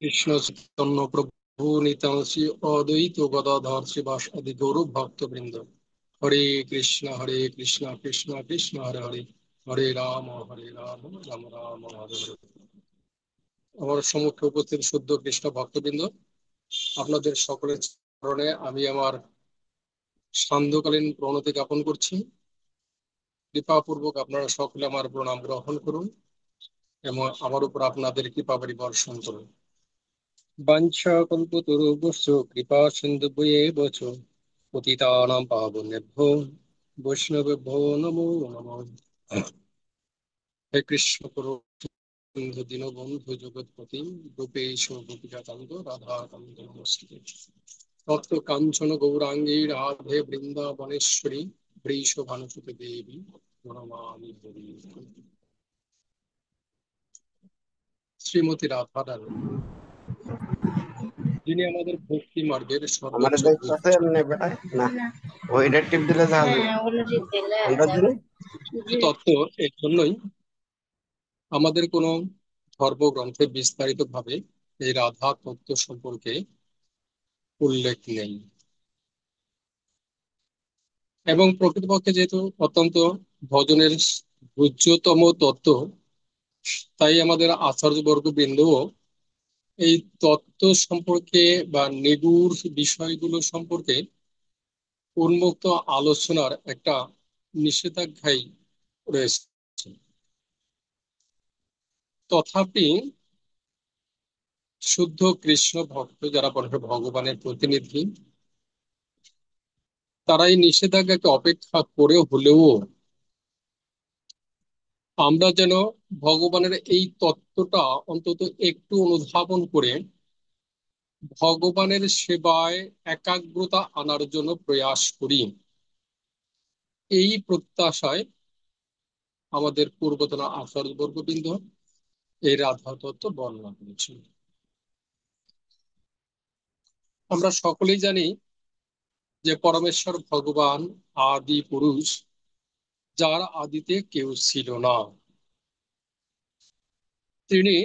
কৃষ্ণ চৈতন্য প্রভু নিত্যাংশী অদ্বৈত গদাধর শ্রীবাস আদি গৌর ভক্তবৃন্দ। হরে কৃষ্ণ কৃষ্ণ কৃষ্ণ হরে হরে, হরে রাম রাম রাম হরে হরে। আমার সম্মুখে উপস্থিত শুদ্ধ কৃষ্ণ ভক্তবৃন্দ, আপনাদের সকলের চরণে আমি আমার সান্ধ্যকালীন প্রণতি জ্ঞাপন করছি। কৃপাপূর্বক আপনারা সকলে আমার প্রণাম গ্রহণ করুন এবং আমার উপর আপনাদের কৃপা পরিবর্ষণ করুন। বাঞ্ছাকল্পতরুভ্যশ্চ কৃপা সিন্ধুভ্যেব চ পতিতানাং পাবনেভ্যো বৈষ্ণবেভ্যো নমো নমঃ। হে কৃষ্ণ করুণাবন্ধু দীনবন্ধু জগৎপতি গোপেশ গোপিকাকান্ত রাধাকান্ত নমস্তে। তপ্ত কাঞ্চন গৌরাঙ্গী রাধে বৃন্দাবনেশ্বরী বৃষভানুসুতে দেবী প্রণমামি হরি। শ্রীমতী রাধারানী, যিনি আমাদের ভক্তি মার্গের আমার সর্বোচ্চ গুরু। দেখতেছে এমনি বেটায় না ওইটা টিপ দিলে যা হবে কোনটা দিলে তত্ত্ব এর জন্যই আমাদের কোনো ধর্মগ্রন্থে বিস্তারিত ভাবে এই রাধা তত্ত্ব সম্পর্কে উল্লেখ নেই, এবং প্রকৃতপক্ষে যেহেতু অত্যন্ত ভজনের গুহ্যতম তত্ত্ব, তাই আমাদের আচার্যবর্গ বৃন্দও এই তত্ত্ব সম্পর্কে বা নিগূঢ় বিষয়গুলো সম্পর্কে উন্মুক্ত আলোচনার একটা নিষেধাজ্ঞাই রয়েছে। তথাপি শুদ্ধ কৃষ্ণ ভক্ত যারা বলে ভগবানের প্রতিনিধি, তারা এই নিষেধাজ্ঞাকে অপেক্ষা করে হলেও আমরা যেন ভগবানের এই তত্ত্বটা অন্তত একটু অনুধাবন করে ভগবানের সেবায় একাগ্রতা আনার জন্য প্রয়াস করি, এই প্রত্যাশায় আমাদের পূর্বতন আচার্যবর্গবৃন্দ এই রাধা তত্ত্ব বর্ণনা করেছেন। আমরা সকলেই জানি যে পরমেশ্বর ভগবান আদি পুরুষ, যার আদিতে কেউ ছিল না। তিনি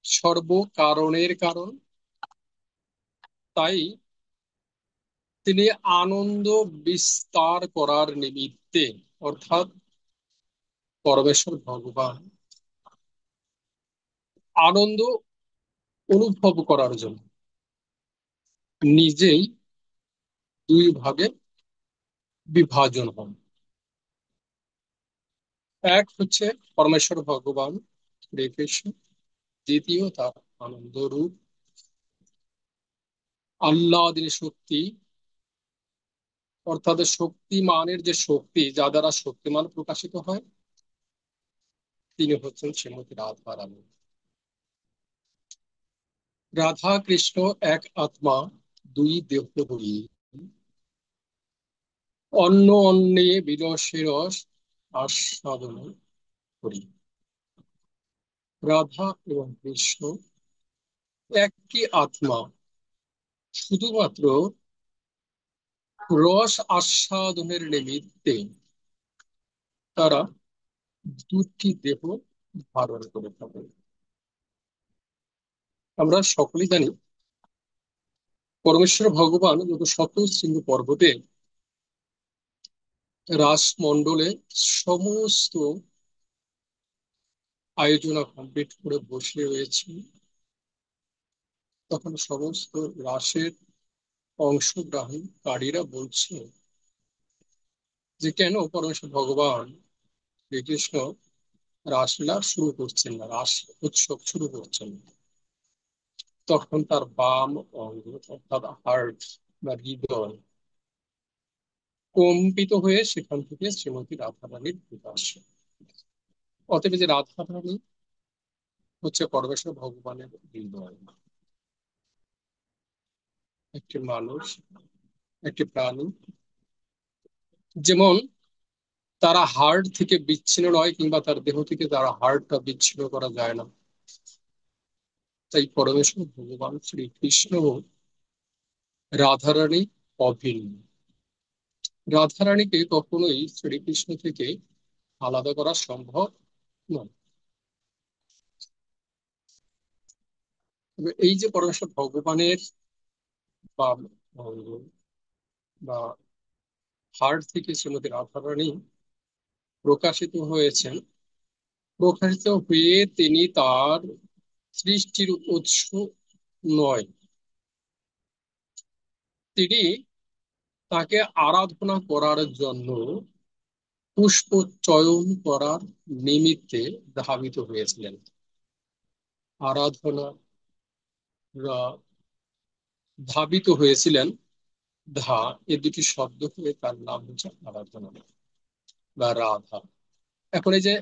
সর্বকারণের কারণ, তাই তিনি আনন্দ বিস্তার করার নিমিত্তে, অর্থাৎ পরমেশ্বর ভগবান আনন্দ অনুভব করার জন্য নিজেই দুই ভাগে বিভাজন হন। এক হচ্ছে পরমেশ্বর ভগবান শ্রীকৃষ্ণ, দ্বিতীয় তার আনন্দ রূপ আহ্লাদিনী শক্তি, অর্থাৎ শক্তিমানের যে শক্তি যা দ্বারা শক্তিমান প্রকাশিত হয়, তিনি হচ্ছেন শ্রীমতী রাধা রানী। রাধা কৃষ্ণ এক আত্মা, দুই দেহ হই, অন্য অন্যে বিরসে রস আস্বাদন করি। রাধা এবং কৃষ্ণ একই আত্মা, শুধুমাত্র রস আস্বাদনের নিমিত্তে তারা দুটি দেহ ধারণ করে থাকে। আমরা সকলেই জানি পরমেশ্বর ভগবান যত শত সিন্ধু পর্বতে রাসমণ্ডলে সমস্ত আয়োজনা কমপ্লিট করে বসে রয়েছে, তখন সমস্ত রাসের অংশগ্রহণকারীরা বলছে যে কেন পরমেশ্বর ভগবান শ্রীকৃষ্ণ রাসলীলা শুরু করছেন না, রাস উৎসব শুরু করছেন না। তখন তার বাম অঙ্গ, অর্থাৎ হার্ট বা হৃদয়, কম্পিত হয়ে সেখান থেকে শ্রীমতী রাধারানীর বিকাশ। অতএব যে রাধারানী হচ্ছে পরমেশ্বর ভগবানের হৃদয়। একটি মানুষ, একটি প্রাণী যেমন তারা হার্ট থেকে বিচ্ছিন্ন নয়, কিংবা তার দেহ থেকে তারা হার্টটা বিচ্ছিন্ন করা যায় না, তাই পরমেশ্বর ভগবান শ্রীকৃষ্ণ রাধারানী অভিন্ন। রাধারানীকে কখনোই শ্রীকৃষ্ণ থেকে আলাদা করা সম্ভব নয়। এই যে পরমেশ্বর ভগবানের বা বা হার্ট থেকে শ্রীমতী রাধারানী প্রকাশিত হয়েছেন, প্রকাশিত হয়ে তিনি তার সৃষ্টির উৎস নয়, তিনি তাকে আরাধনা করার জন্য পুষ্প চয়ন করার নিমিত্তে ধাবিত হয়েছিলেন। আরাধনা ধাবিত হয়েছিলেন, ধা এ দুটি শব্দ হয়ে তার নাম হচ্ছে আরাধনা বা রাধা। এখন এই যে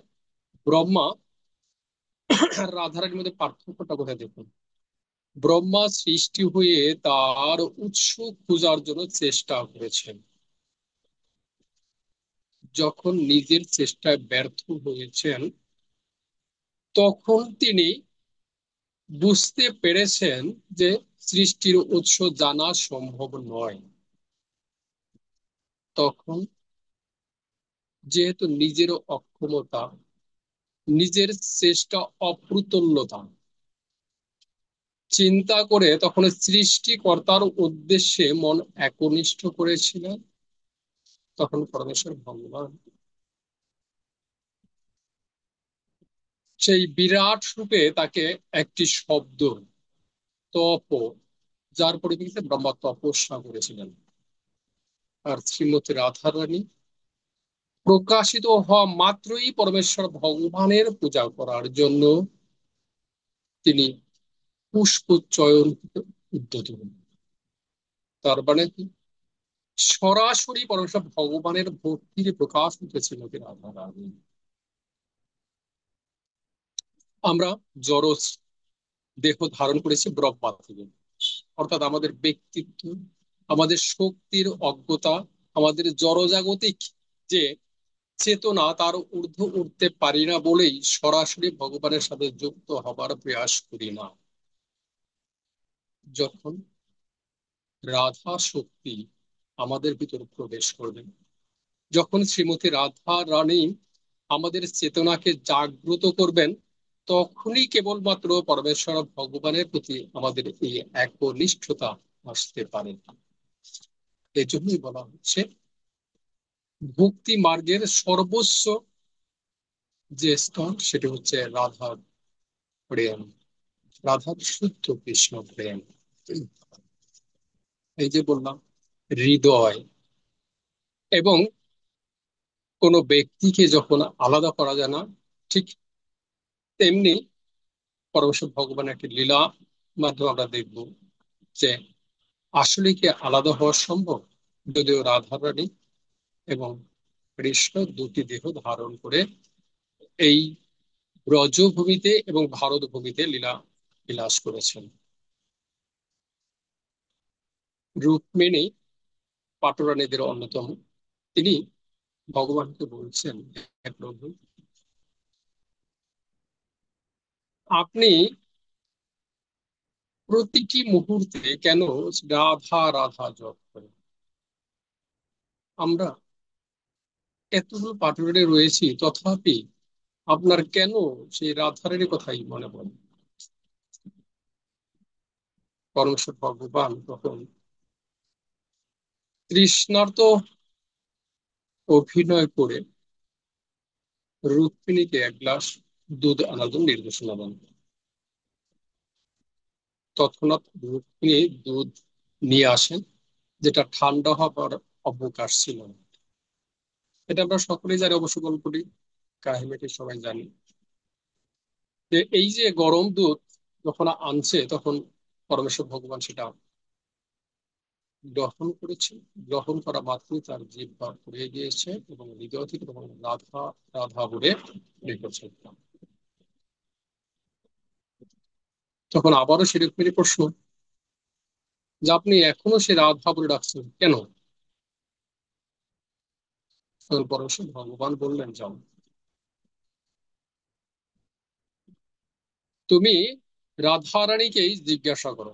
ব্রহ্মা আর রাধারানীর মধ্যে পার্থক্যটা কোথায় দেখুন। ব্রহ্মা সৃষ্টি হয়ে তার উৎস খোঁজার জন্য চেষ্টা করেছেন, যখন নিজের চেষ্টায় ব্যর্থ হয়েছেন তখন তিনি বুঝতে পেরেছেন যে সৃষ্টির উৎস জানা সম্ভব নয়। তখন যেহেতু নিজের অক্ষমতা, নিজের চেষ্টা অপ্রতুল্যতা চিন্তা করে তখন সৃষ্টিকর্তার উদ্দেশ্যে মন একনিষ্ঠ করেছিলেন, তখন পরমেশ্বর ভগবান সেই বিরাট রূপে তাকে একটি শব্দ তপ, যার পরিপ্রেক্ষিতে ব্রহ্মা তপস্যা করেছিলেন। আর শ্রীমতী রাধারানী প্রকাশিত হওয়া মাত্রই পরমেশ্বর ভগবানের পূজা করার জন্য তিনি পুষ্প চয়ন উদ্যত হন। তার মানে কি, সরাসরি পরমেশ্বর ভগবানের ভক্তির প্রকাশ হতেছিল রাধারানী। আমরা জড় দেহ ধারণ করেছি ব্রহ্মা থেকে, অর্থাৎ আমাদের ব্যক্তিত্ব, আমাদের শক্তির অজ্ঞতা, আমাদের জড়জাগতিক যে চেতনা তার ঊর্ধ্বে উঠতে পারি না বলেই সরাসরি ভগবানের সাথে যুক্ত হবার প্রয়াস করি না। যখন রাধা শক্তি আমাদের ভিতর প্রবেশ করবেন, যখন শ্রীমতী রাধা রানী আমাদের চেতনাকে জাগ্রত করবেন, তখনই কেবলমাত্র পরমেশ্বর ভগবানের প্রতি আমাদের এই একনিষ্ঠতা আসতে পারে। এজন্যই বলা হচ্ছে ভক্তি মার্গের সর্বোচ্চ যে স্তর সেটি হচ্ছে রাধার প্রেম, রাধার শুদ্ধ কৃষ্ণ প্রেম। এই যে বললাম হৃদয়, এবং কোনো ব্যক্তিকে যখন আলাদা করা যায় না, ঠিক তেমনি পরমেশ্বর ভগবানের একটি লীলা মাধ্যমে আমরা দেখব যে আসলে কি আলাদা হওয়া সম্ভব। যদিও রাধারানী এবং কৃষ্ণ দুটি দেহ ধারণ করে এই ব্রজভূমিতে এবং ভারত ভূমিতে লীলা বিলাস করেছেন। রুক্মিণী পাটরানীদের অন্যতম, তিনি ভগবানকে বলছেন, হে প্রভু, আপনি প্রতিটি মুহূর্তে কেন রাধা রাধা জপ করেন? আমরা এতগুলো পাটুরে রয়েছি, তথাপি আপনার কেন সেই রাধারের কথাই মনে পড়ে? পরমেশ্বর ভগবান তখন তৃষ্ণার্ত অভিনয় করে রুক্মিণীকে এক গ্লাস দুধ আনার জন্য নির্দেশনা দেন। তৎক্ষণাৎ রুক্মিণী দুধ নিয়ে আসেন, যেটা ঠান্ডা হবার অবকাশ ছিল না। এটা আমরা সকলেই জানি, অবশ্য গল্পটি কাহিনীটি সবাই জানি যে এই যে গরম দুধ যখন আনছে তখন পরমেশ্বর ভগবান সেটা গ্রহণ করেছে। গ্রহণ করা মাত্রই তার জিহ্বা পুড়ে গিয়েছে এবং হৃদয় থেকে তখন রাধা রাধা বলে ডেকেছে। তখন আবারও সেরকমই প্রশ্ন যে আপনি এখনো সে রাধা বলে ডাকছেন কেন? তখন পরমেশ্বর ভগবান বললেন, যাও, তুমি রাধারানীকেই জিজ্ঞাসা করো।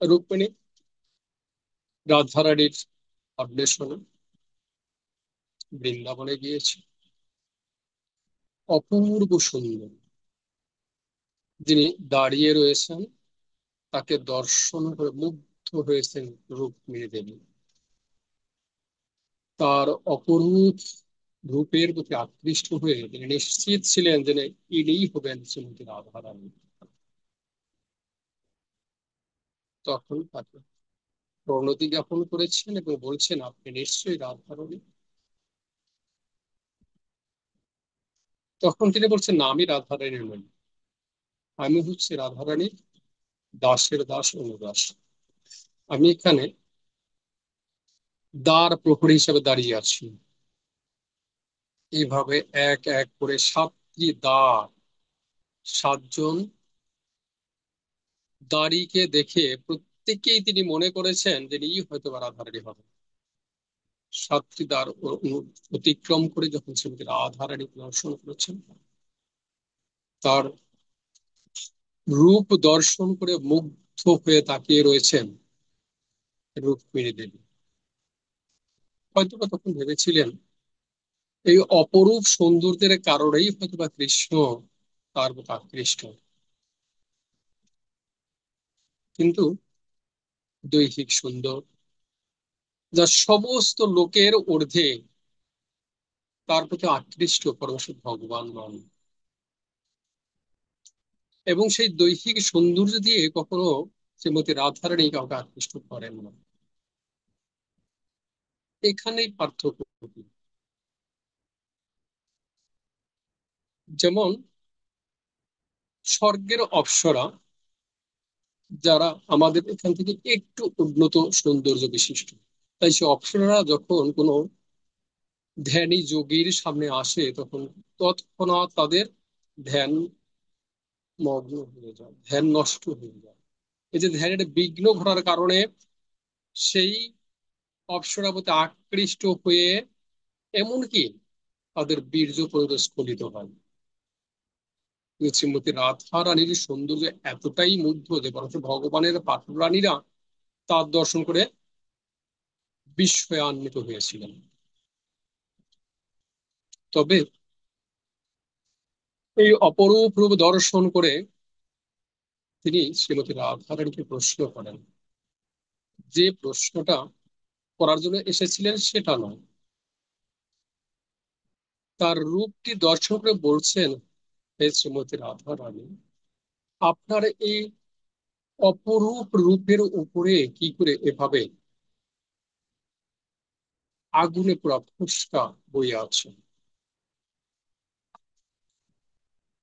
রুক্মিণী রাধারানীর অন্বেষণে বৃন্দাবনে গিয়েছে। অপূর্ব সুন্দর যিনি দাঁড়িয়ে রয়েছেন তাকে দর্শন করে মুগ্ধ হয়েছেন রুক্মিণী দেবী। তার অপরূপ রূপের প্রতি আকৃষ্ট হয়ে তিনি নিশ্চিত ছিলেন যে ইনিই হবেন শ্রীমতী রাধারানী। তখন তাকে প্রণতি জ্ঞাপন করেছেন এবং বলছেন, আপনি নিশ্চয়ই রাধারানী। তখন তিনি বলছেন, না, আমি রাধারানী নই, আমি হচ্ছে রাধারানীর দাসের দাস অনুদাস। আমি এখানে দ্বার প্রহরী হিসেবে দাঁড়িয়ে আছি। এইভাবে এক এক করে সাতটি দ্বার, সাতজন দাঁড়িকে দেখে প্রত্যেকেই তিনি মনে করেছেন যে এই হয়তো বা রাধারানী হবে। সাতটি দ্বার অতিক্রম করে যখন শ্রীমতী রাধারানী দর্শন করেছেন, তার রূপ দর্শন করে মুগ্ধ হয়ে তাকিয়ে রয়েছেন রুক্মিণী দেবী। হয়তোবা তখন ভেবেছিলেন এই অপরূপ সৌন্দর্যের কারণেই হয়তোবা কৃষ্ণ তার প্রতি আকৃষ্ট। কিন্তু দৈহিক সুন্দর, যা সমস্ত লোকের ঊর্ধ্বে, তার প্রতি আকৃষ্ট পরমেশ্বর ভগবান নন। এবং সেই দৈহিক সৌন্দর্য দিয়ে কখনো শ্রীমতী রাধারানী কাউকে আকৃষ্ট করেন না। এখানেই পার্থক্য। যেমন স্বর্গের অপ্সরা, যারা আমাদের এখান থেকে একটু উন্নত সৌন্দর্য বিশিষ্ট, তাই সে অপ্সরারা যখন কোনো ধ্যানী যোগীর সামনে আসে তখন তৎক্ষণাৎ তাদের ধ্যান মগ্ন হয়ে যায়, ধ্যান নষ্ট হয়ে যায়। এই যে ধ্যানের বিঘ্ন ঘটার কারণে সেই অপ্সরাবতী আকৃষ্ট হয়ে এমনকি তাদের বীর্য পর্যন্ত স্খলিত হয়। শ্রীমতী রাধা রানীর সৌন্দর্য এতটাই মুগ্ধ যে বরং ভগবানের পাঠরানীরা তার দর্শন করে বিস্ময়ান্বিত হয়েছিলেন। তবে এই অপরূপ রূপ দর্শন করে তিনি শ্রীমতী রাধারানীকে প্রশ্ন করেন। যে প্রশ্নটা করার জন্য এসেছিলেন সেটা নয়, তার রূপটি দর্শন করে বলছেন, হে শ্রীমতী রাধারানী, আপনার এই অপরূপ রূপের উপরে কি করে এভাবে আগুনে পুরা ফুসকা বইয়ে আছে।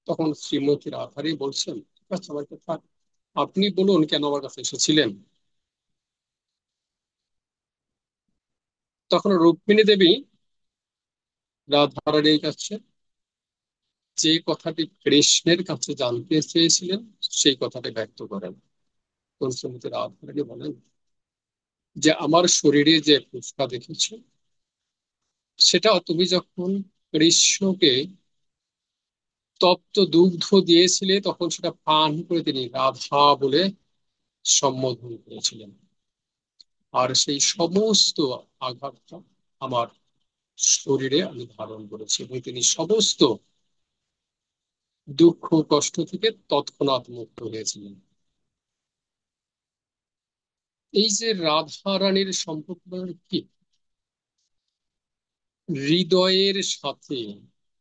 তখন শ্রীমতী রাধারানী বলছেন, ঠিক আছে, আমার কথা আপনি বলুন কেন আমার কাছে এসেছিলেন। তখন রুক্মিণী দেবী রাধারানীর কাছে যে কথাটি কৃষ্ণের কাছে জানতে চেয়েছিলেন সেই কথাটি ব্যক্ত করেন। তখন শ্রীমতী রাধারানী বলেন যে আমার শরীরে যে ফুসকা দেখেছ, সেটা তুমি যখন কৃষ্ণকে তপ্ত দুগ্ধ দিয়েছিলে তখন সেটা পান করে তিনি রাধা বলে সম্বোধন করেছিলেন। আর সেই সমস্ত আঘাতটা আমার শরীরে আমি ধারণ করেছি এবং তিনি সমস্ত দুঃখ কষ্ট থেকে তৎক্ষণাৎ মুক্ত হয়েছিলেন। এই যে রাধা রানীর সম্পর্ক কি হৃদয়ের সাথে,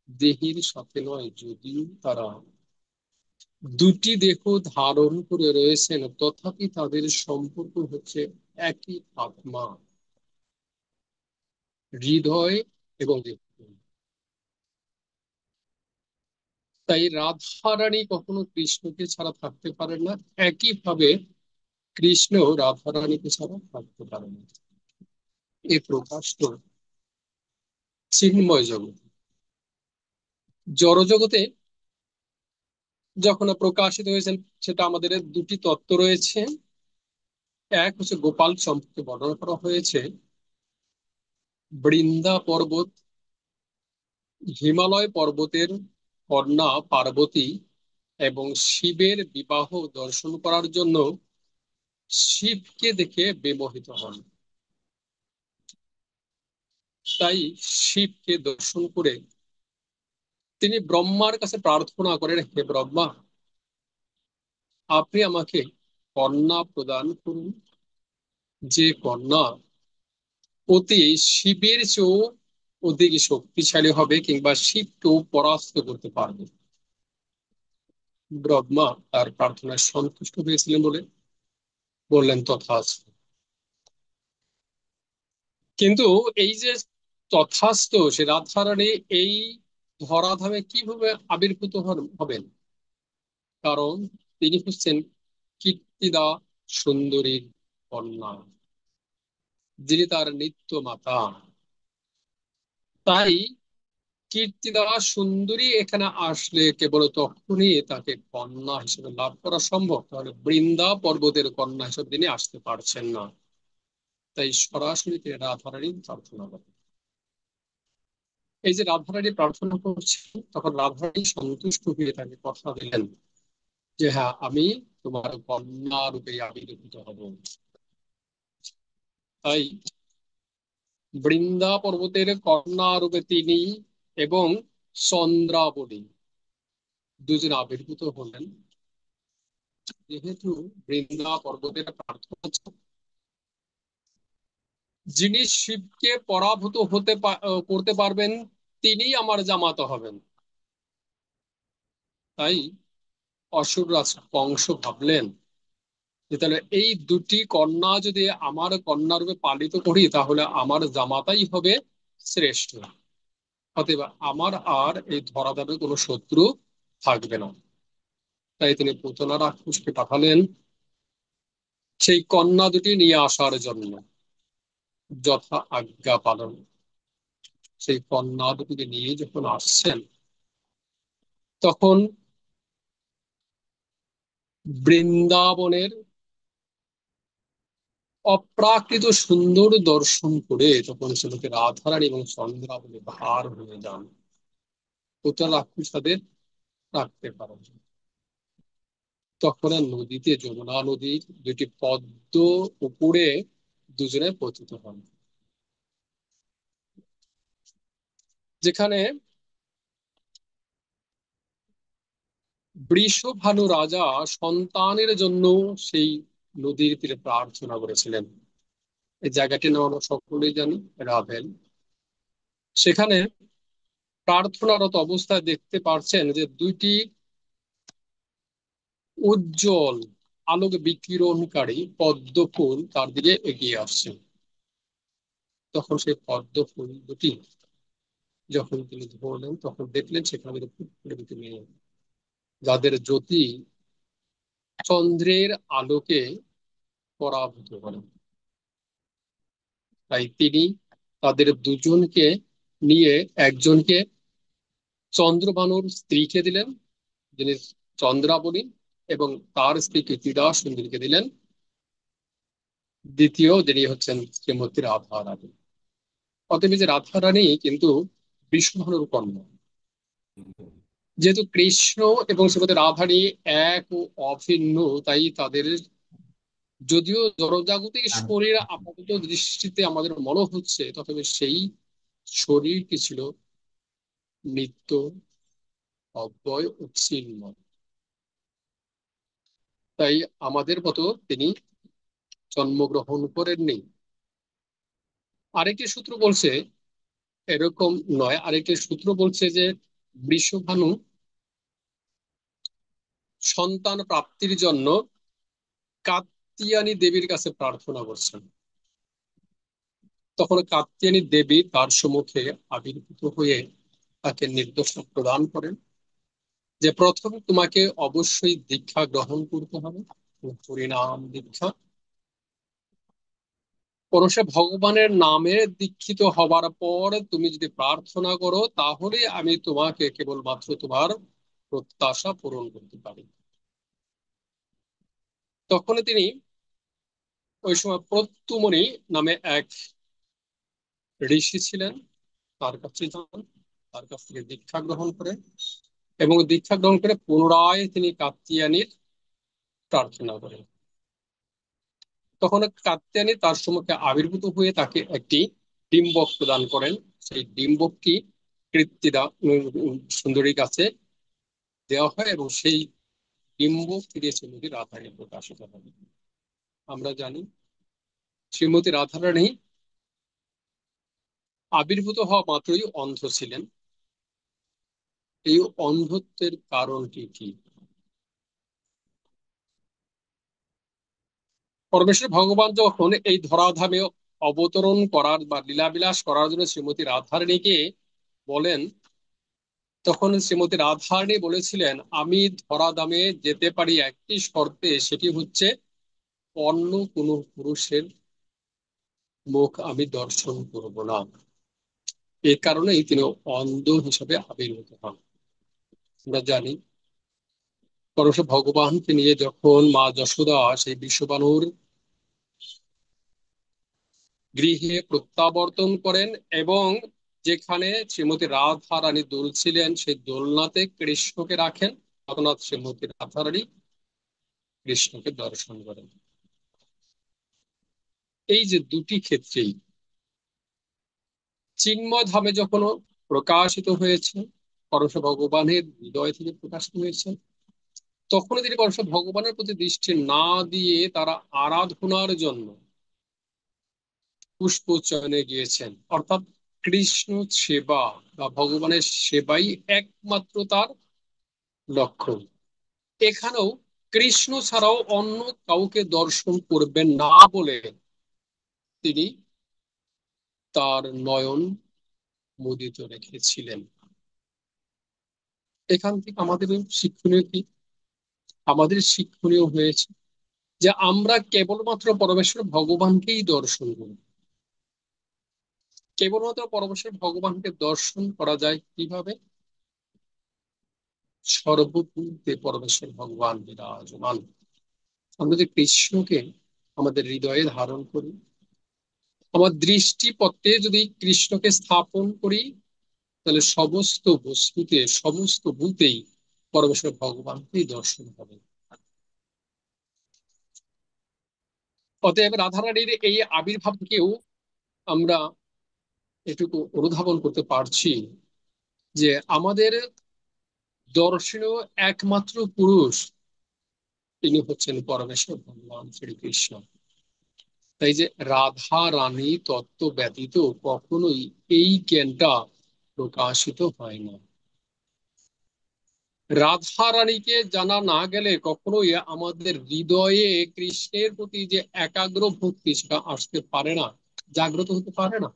দেহের সাথে নয়, যদিও তারা দুটি দেহ ধারণ করে রয়েছেন তথাপি তাদের সম্পর্ক হচ্ছে একই আত্মা, হৃদয় এবং দেহ। তাই রাধা রানী কখনো কৃষ্ণকে ছাড়া থাকতে পারেন না, একইভাবে কৃষ্ণ রাধা রানীকে ছাড়া থাকতে পারে না। এ প্রকাশ তো চিন্ময় জগৎ। জড় জগতে যখন প্রকাশিত হয়েছেন সেটা আমাদের দুটি তত্ত্ব রয়েছে। এক হচ্ছে গোপাল সম্পর্কে বর্ণনা করা হয়েছে, বৃন্দা পর্বত, হিমালয় পর্বতের কন্যা পার্বতী এবং শিবের বিবাহ দর্শন করার জন্য শিবকে দেখে বিমোহিত হন। তাই শিবকে দর্শন করে তিনি ব্রহ্মার কাছে প্রার্থনা করেন, হে ব্রহ্মা, আপনি আমাকে কন্যা প্রদান করুন, যে কন্যা অতি শিবের চেয়েও অধিক শক্তিশালী হবে কিংবা শিবকেও পরাস্ত করতে পারবে। ব্রহ্মা তার প্রার্থনায় সন্তুষ্ট হয়েছিলেন বলে বললেন তথাস্তু। কিন্তু এই যে তথাস্তু, সে রাধারানী এই ধরাধামে কিভাবে আবির্ভূত হবেন? কারণ তিনি হচ্ছেন কীর্তিদা সুন্দরীর কন্যা, যিনি তার নিত্য মাতা। তাই কীর্তিদা সুন্দরী এখানে আসলে কেবল তখনই তাকে কন্যা হিসেবে লাভ করা সম্ভব, তাহলে বৃন্দা পর্বতের কন্যা হিসেবে তিনি আসতে পারছেন না। তাই সরাসরি তিনি রাধারানী প্রার্থনা করেন। এই যে রাধারানী প্রার্থনা করছেন, তখন রাধারানী সন্তুষ্ট হয়ে তাকে কথা দিলেন যে হ্যাঁ, আমি তোমার কন্যা রূপে আবির্ভূত হব। তাই বৃন্দা পর্বতের কন্যা রূপে তিনি এবং চন্দ্রাবলী দুজন আবির্ভূত হলেন। যেহেতু বৃন্দা পর্বতের প্রার্থনা, যিনি শিবকে পরাভূত করতে পারবেন তিনি আমার জামাতা হবেন। তাই অসুররাজ কংস ভাবলেন যে তাহলে এই দুটি কন্যা যদি আমার কন্যা রূপে পালিত করি তাহলে আমার জামাতাই হবে শ্রেষ্ঠ, অতএব আমার আর এই ধরাধামে কোনো শত্রু থাকবে না। তাই তিনি পুতনা রাক্ষসকে পাঠালেন সেই কন্যা দুটি নিয়ে আসার জন্য। যথা আজ্ঞা পালন সেই কন্যা দুটিকে নিয়ে যখন আসছেন, তখন বৃন্দাবনের অপ্রাকৃত সুন্দর দর্শন করে তখন সেটাকে রাধারানী এবং চন্দ্রাবলী ভার হয়ে যান। পুতনা রাক্ষস তাদের রাখতে পারেন। তখন আর নদীতে, যমুনা নদীর দুটি পদ্ম উপরে দুজনে পতিত হন, যেখানে বৃষভানু রাজা সন্তানের জন্য সেই নদীর তীরে প্রার্থনা করেছিলেন। এই জায়গাটির নাম আমরা সকলেই জানি, রাভেল। সেখানে প্রার্থনারত অবস্থায় দেখতে পাচ্ছেন যে দুইটি উজ্জ্বল আলোক বিকিরণকারী পদ্ম ফুল তার দিকে এগিয়ে আসছে। তখন সেই পদ্ম ফুল দুটি যখন তিনি ধরলেন, তখন দেখলেন সেখানে দুটি মেয়ে, যাদের জ্যোতি চন্দ্রের আলোকে পরাভূত করে। তাই তিনি তাদের দুজনকে নিয়ে একজনকে চন্দ্রভানুর স্ত্রীকে দিলেন, যিনি চন্দ্রাবলী, এবং তার স্ত্রী কীর্তিদা সুন্দরীকে দিলেন দ্বিতীয়, যিনি হচ্ছেন শ্রীমতী রাধা রানী। অতএব যে রাধা রানী কিন্তু বিষ্ণুভানুর কন্যা। যেহেতু কৃষ্ণ এবং শ্রীমতী রাধারানী এক ও অভিন্ন, তাই তাদের যদিও জড়জাগতিক শরীর আপাতত দৃষ্টিতে আমাদের মনে হচ্ছে, তবে সেই শরীরটি ছিল নিত্য, অব্যয় ও চিন্ময়। তাই আমাদের মতো তিনি জন্মগ্রহণ করেননি। আরেকটি সূত্র বলছে এরকম নয়, আরেকটি সূত্র বলছে যে বৃষভানু সন্তান প্রাপ্তির জন্য কাত্যায়নী দেবীর কাছে প্রার্থনা করছেন। তখন কাত্যায়নী দেবী তার সম্মুখে আবির্ভূত হয়ে তাকে নির্দেশনা প্রদান করেন যে প্রথম তোমাকে অবশ্যই দীক্ষা গ্রহণ করতে হবে, হরিনাম দীক্ষা। পরশে ভগবানের নামে দীক্ষিত হবার পর তুমি যদি প্রার্থনা করো তাহলে আমি তোমাকে কেবলমাত্র তোমার প্রত্যাশা পূরণ করতে পারি। তখন তিনি ওই সময় প্রত্যুমণি নামে এক ঋষি ছিলেন, তার কাছে যান, তার কাছ থেকে দীক্ষা গ্রহণ করে, এবং দীক্ষা গ্রহণ করে পুনরায় তিনি কাত্যায়নীর প্রার্থনা করেন। তখন কাত্যায়নী তার সম্মুখে আবির্ভূত হয়ে তাকে একটি ডিম্বক প্রদান করেন। সেই ডিম্বকটি কীর্তিদা সুন্দরীর কাছে দেওয়া হয় এবং সেই বিম্ব ফিরে শ্রীমতী রাধারানী প্রকাশিত হবে। আমরা জানি শ্রীমতী রাধারানী আবির্ভূত হওয়া মাত্রই অন্ধ ছিলেন। এই অন্ধত্বের কারণটি কি? পরমেশ্বর ভগবান যখন এই ধরাধামে অবতরণ করার বা লীলাবিলাস করার জন্য শ্রীমতী রাধারানীকে বলেন, তখন শ্রীমতী রাধারানী বলেছিলেন, আমি ধরাধামে যেতে পারি একটি শর্তে, সেটি হচ্ছে অন্য কোনো পুরুষের মুখ আমি দর্শন করব না। এই কারণেই তিনি অন্ধ হিসেবে আবির্ভূত হন। আমরা জানি পরমেশ্বর ভগবানকে নিয়ে যখন মা যশোদা সেই বিশ্ববানুর গৃহে প্রত্যাবর্তন করেন এবং যেখানে শ্রীমতী রাধা রানী দুলছিলেন সেই দোলনাতে কৃষ্ণকে রাখেন, তখন শ্রীমতী রাধা রানী কৃষ্ণকে দর্শন করেন। এই যে দুটি ক্ষেত্রেই চিন্ময় ধামে যখন প্রকাশিত হয়েছে, পরমেশ্বর ভগবানের হৃদয় থেকে প্রকাশিত হয়েছে, তখন তিনি পরমেশ্বর ভগবানের প্রতি দৃষ্টি না দিয়ে তারা আরাধনার জন্য পুষ্প চয়নে গিয়েছেন। অর্থাৎ কৃষ্ণ সেবা বা ভগবানের সেবাই একমাত্র তার লক্ষ্য। এখানেও কৃষ্ণ ছাড়াও অন্য কাউকে দর্শন করবেন না বলে তিনি তার নয়ন মুদিত রেখেছিলেন। এখান থেকে আমাদের শিক্ষণীয় কি? আমাদের শিক্ষণীয় হয়েছে যে আমরা কেবলমাত্র পরমেশ্বর ভগবানকেই দর্শন করি। কেবলমাত্র পরমেশ্বর ভগবানকে দর্শন করা যায় কিভাবে? সর্বভূতে পরমেশ্বর ভগবান বিরাজমান। আমরা যে কৃষ্ণকে আমাদের হৃদয়ে ধারণ করি, আমার দৃষ্টিপথে যদি কৃষ্ণকে স্থাপন করি, তাহলে সমস্ত বস্তুতে সমস্ত ভূতেই পরমেশ্বর ভগবানকেই দর্শন হবে। অতএব রাধারানীর এই আবির্ভাবকেও আমরা এটুকু অনুধাবন করতে পারছি যে আমাদের দর্শনীয় একমাত্র পুরুষ তিনি হচ্ছেন পরমেশ্বর ভগবান শ্রীকৃষ্ণ। তাই যে রাধা রানী তত্ত্ব ব্যতীত কখনোই এই জ্ঞানটা প্রকাশিত হয় না। রাধা রানীকে জানা না গেলে কখনোই আমাদের হৃদয়ে কৃষ্ণের প্রতি যে একাগ্র ভক্তি সেটা আসতে পারে না, জাগ্রত হতে পারে না।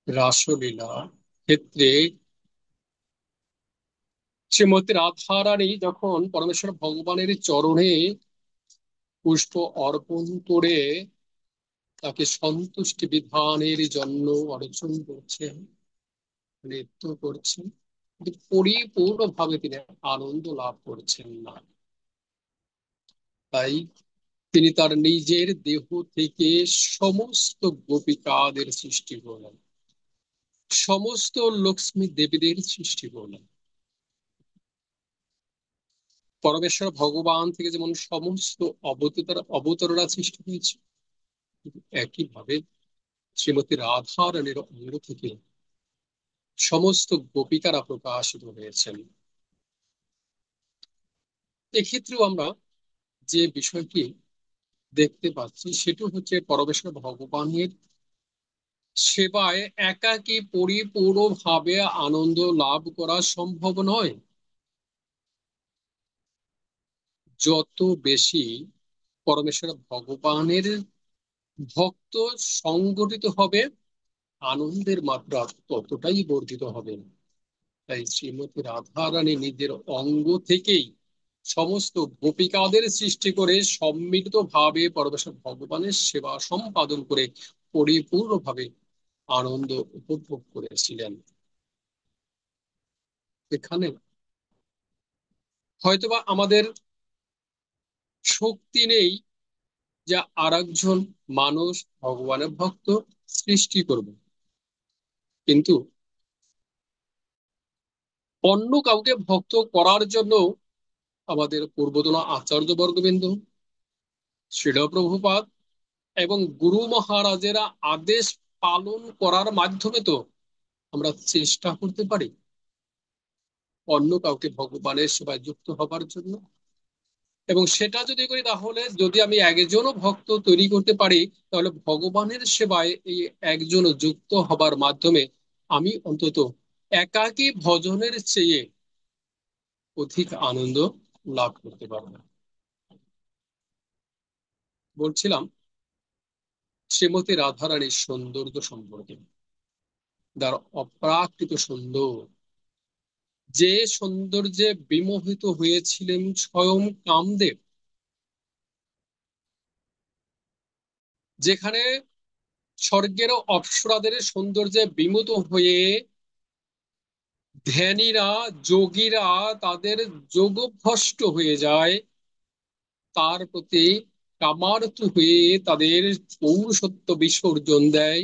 রাসলীলা ক্ষেত্রে শ্রীমতী রাধা রানী যখন পরমেশ্বর ভগবানের চরণে পুষ্প অর্পণ করে তাকে সন্তুষ্টি বিধানের জন্য অর্জন করছেন, নৃত্য করছেন, কিন্তু পরিপূর্ণভাবে তিনি আনন্দ লাভ করছেন না। তাই তিনি তার নিজের দেহ থেকে সমস্ত গোপিকাদের সৃষ্টি করলেন, সমস্ত লক্ষ্মী দেবীদের সৃষ্টি করলেন। পরমেশ্বর ভগবান থেকে যেমন সমস্ত অবতাররা সৃষ্টি হয়েছে, একইভাবে শ্রীমতী রাধা রানীর অঙ্গ থেকে সমস্ত গোপিকারা প্রকাশিত হয়েছেন। এক্ষেত্রেও আমরা যে বিষয়টি দেখতে পাচ্ছি সেটা হচ্ছে পরমেশ্বর ভগবানের সেবায় একাকী পরিপূর্ণভাবে আনন্দ লাভ করা সম্ভব নয়। যত বেশি পরমেশ্বর ভগবানের ভক্ত সংগঠিত হবে, আনন্দের মাত্রা ততটাই বর্ধিত হবে। তাই শ্রীমতী রাধা রানী নিজের অঙ্গ থেকেই সমস্ত গোপিকাদের সৃষ্টি করে সম্মিলিত ভাবে পরমেশ্বর ভগবানের সেবা সম্পাদন করে পরিপূর্ণভাবে আনন্দ উপভোগ করেছিলেন। এখানে হয়তোবা আমাদের শক্তি নেই যে আরেকজন মানুষ ভগবানের ভক্ত সৃষ্টি করবে, কিন্তু অন্য কাউকে ভক্ত করার জন্য আমাদের পূর্বতন আচার্য বর্গবৃন্দ, শ্রীল প্রভুপাদ এবং গুরু মহারাজেরা আদেশ পালন করার মাধ্যমে তো আমরা চেষ্টা করতে পারি। অন্য কাউকে ভগবানের সেবায় যুক্ত হবার জন্য। এবং সেটা যদি করি, তাহলে যদি আমি একজনও ভক্ত তৈরি করতে পারি, তাহলে ভগবানের সেবায় এই একজন যুক্ত হবার মাধ্যমে আমি অন্তত একাকী ভজনের চেয়ে অধিক আনন্দ লাভ করতে পারবো। বলছিলাম শ্রীমতী রাধারানীর সৌন্দর্য সম্পর্কে। তার অপ্রাকৃত সুন্দর, যে সৌন্দর্যে বিমোহিত হয়েছিলেন স্বয়ং কামদেব, যেখানে স্বর্গের অপ্সরাদের সৌন্দর্যে বিমোহিত হয়ে ধ্যানীরা, যোগীরা তাদের যোগভ্রষ্ট হয়ে যায়, তার প্রতি কামার্ত হয়ে তাদের পৌরুষত্ব বিসর্জন দেয়।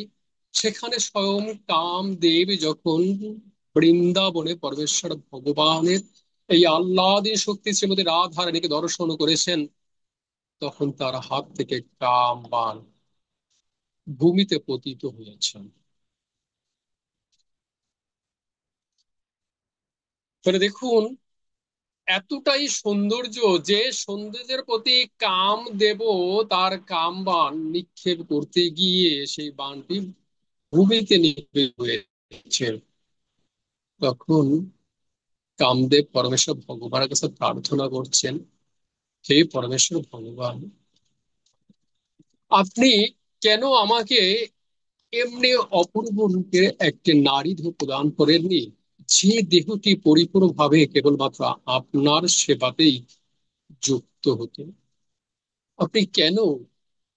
সেখানে স্বয়ং কামদেব যখন বৃন্দাবনে পরমেশ্বর ভগবানের এই আহ্লাদী শক্তি শ্রীমতী রাধারানীকে দর্শন করেছেন, তখন তার হাত থেকে কাম বাণ ভূমিতে পতিত হয়েছেন। তাহলে দেখুন, এতটাই সৌন্দর্য, যে সৌন্দর্যের প্রতি কাম দেব তার কাম বাণ নিক্ষেপ করতে গিয়ে সেই বাণটি ভূমিতে নিক্ষেপ হয়েছে। তখন কামদেব পরমেশ্বর ভগবানের কাছে প্রার্থনা করছেন, হে পরমেশ্বর ভগবান, আপনি কেন আমাকে এমনি অপূর্ব রূপে একটি নারী দেহ প্রদান করেননি, যে দেহটি পরিপূর্ণভাবে কেবলমাত্র আপনার সেবাতেই যুক্ত হতো? আপনি কেন